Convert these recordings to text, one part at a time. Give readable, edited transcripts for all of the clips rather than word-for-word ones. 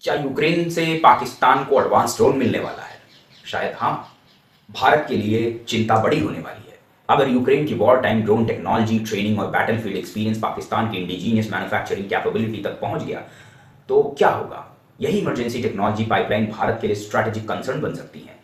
क्या यूक्रेन से पाकिस्तान को एडवांस ड्रोन मिलने वाला है? शायद हाँ। भारत के लिए चिंता बड़ी होने वाली है। अगर यूक्रेन की war time drone technology, training और बैटलफील्ड एक्सपीरियंस पाकिस्तान की इंडिजीनियस मैन्युफैक्चरिंग कैपेबिलिटी तक पहुंच गया, तो क्या होगा? यही इमरजेंसी टेक्नोलॉजी पाइपलाइन भारत के लिए स्ट्रैटेजिक कंसर्न बन सकती है।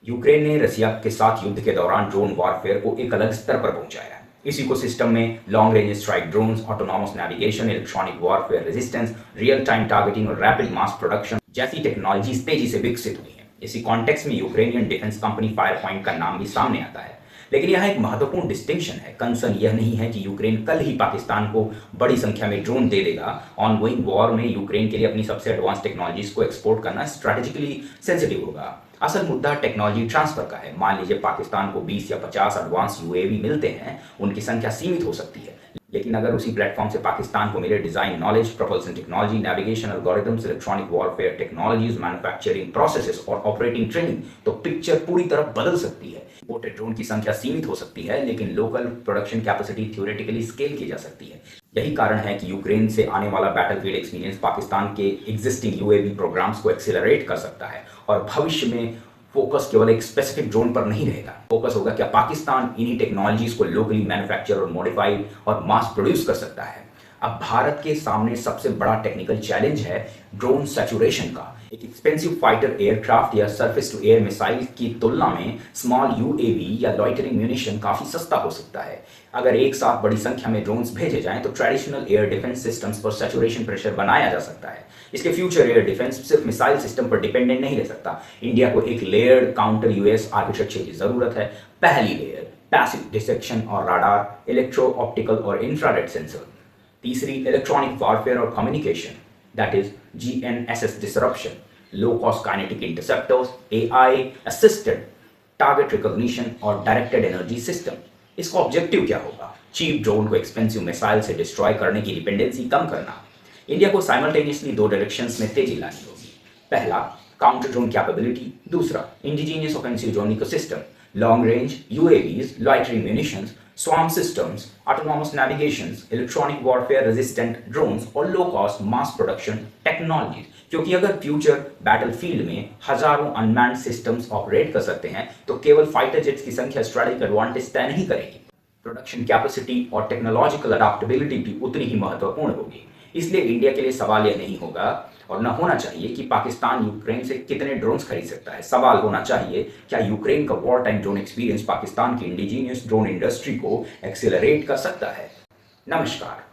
यूक्रेन ने रसिया के साथ युद्ध के दौरान ड्रोन वॉरफेयर को एक अलग स्तर पर पहुंचाया है। इस इकोसिस्टम में long range strike drones, autonomous navigation, electronic warfare resistance, real time targeting और रैपिड मास प्रोडक्शन जैसी टेक्नोलॉजीज तेजी से विकसित हुई हैं। इसी कॉन्टेक्स्ट में Ukrainian defence company fire point का नाम भी सामने आता है। लेकिन यहाँ एक महत्वपूर्ण डिस्टिंक्शन है। कंसर्न यह नहीं है कि यूक्रेन कल ही पाकिस्तान को बड़ी संख्या में ड्रोन दे देगा। ऑनगोइंग वॉर में यूक्रेन के लिए अपनी सबसे एडवांस टेक्नोलॉजीज को एक्सपोर्ट करना स्ट्रैटेजिकली सेंसिटिव होगा। असल मुद्दा टेक्नोलॉजी ट्रांसफर का है। मान लीजिए पाकिस्तान को 20 या 50 एडवांस यूएवी मिलते हैं, उनकी संख्या सीमित हो सकती है। लेकिन अगर उसी प्लेटफॉर्म से पाकिस्तान को मिले design knowledge, propulsion technology, navigation algorithms, electronic warfare technologies, manufacturing processes और ऑपरेटिंग ट्रेनिंग, तो पिक्चर पूरी तरह बदल सकती है। इंपोर्टेड ड्रोन की संख्या सीमित हो सकती है, लेकिन local production capacity theoretically scale की जा सकती है। यही कारण है कि यूक्रेन से आने वाला बैटलफील्ड एक्सपीरियंस पाकिस्तान के एग्जिस्टिंग यूएवी प्रोग्राम्स को एक्सेलरेट कर सकता है और भविष्य में फोकस केवल एक स्पेसिफिक ड्रोन पर नहीं रहेगा। फोकस होगा क्या पाकिस्तान इन्हीं टेक्नोलॉजीज को लोकली मैन्युफैक्चर और मॉडिफाई और मास प्रोड्यूस कर सकता है। अब भारत के सामने सबसे बड़ा टेक्निकल चैलेंज है ड्रोन सैचुरेशन का। एक एक्सपेंसिव फाइटर एयरक्राफ्ट या सरफेस टू एयर मिसाइल की तुलना में स्मॉल यूएवी या लॉइटरिंग म्यूनिशन काफी सस्ता हो सकता है। अगर एक साथ बड़ी संख्या में ड्रोन्स भेजे जाएं तो ट्रेडिशनल एयर डिफेंस सिस्टम्स पर सैचुरेशन प्रेशर बनाया जा सकता है। इसके फ्यूचर एयर डिफेंस सिर्फ मिसाइल सिस्टम पर डिपेंडेंट नहीं रह सकता। इंडिया को एक लेयर्ड काउंटर यूएस आर्किटेक्चर की जरूरत है। पहली लेयर पैसिव डिटेक्शन और राडार, इलेक्ट्रो ऑप्टिकल और इंफ्रारेड सेंसर। तीसरी इलेक्ट्रॉनिक वॉरफेयर और communication, that is GNSS disruption, low cost kinetic interceptors, AI assisted target recognition और डायरेक्टेड एनर्जी सिस्टम। इसका ऑब्जेक्टिव क्या होगा? चीप ड्रोन को एक्सपेंसिव मिसाइल से डिस्ट्रॉय करने की डिपेंडेंसी कम करना। इंडिया को साइमल्टेनियसली दो डायरेक्शंस में तेजी लानी होगी। पहला काउंटर ड्रोन कैपेबिलिटी, दूसरा indigenous offensive drone ecosystem, long range UAVs, loitering munitions, swarm systems, autonomous navigations, electronic warfare resistant drones और low cost mass production technologies. क्योंकि अगर फ्यूचर बैटलफील्ड में हजारों अनमैन्ड सिस्टम्स ऑपरेट कर सकते हैं तो केवल फाइटर जेट्स की संख्या स्ट्रैटेजिक एडवांटेज तय नहीं करेगी। प्रोडक्शन कैपेसिटी और टेक्नोलॉजिकल अडॉप्टेबिलिटी भी उतनी ही महत्वपूर्ण होगी। इसलिए इंडिया के लिए सवाल यह नहीं होगा और न होना चाहिए कि पाकिस्तान यूक्रेन से कितने ड्रोन्स खरीद सकता है। सवाल होना चाहिए क्या यूक्रेन का war time drone experience Pakistan की इंडिजीनियस ड्रोन इंडस्ट्री को एक्सेलरेट कर सकता है। नमस्कार।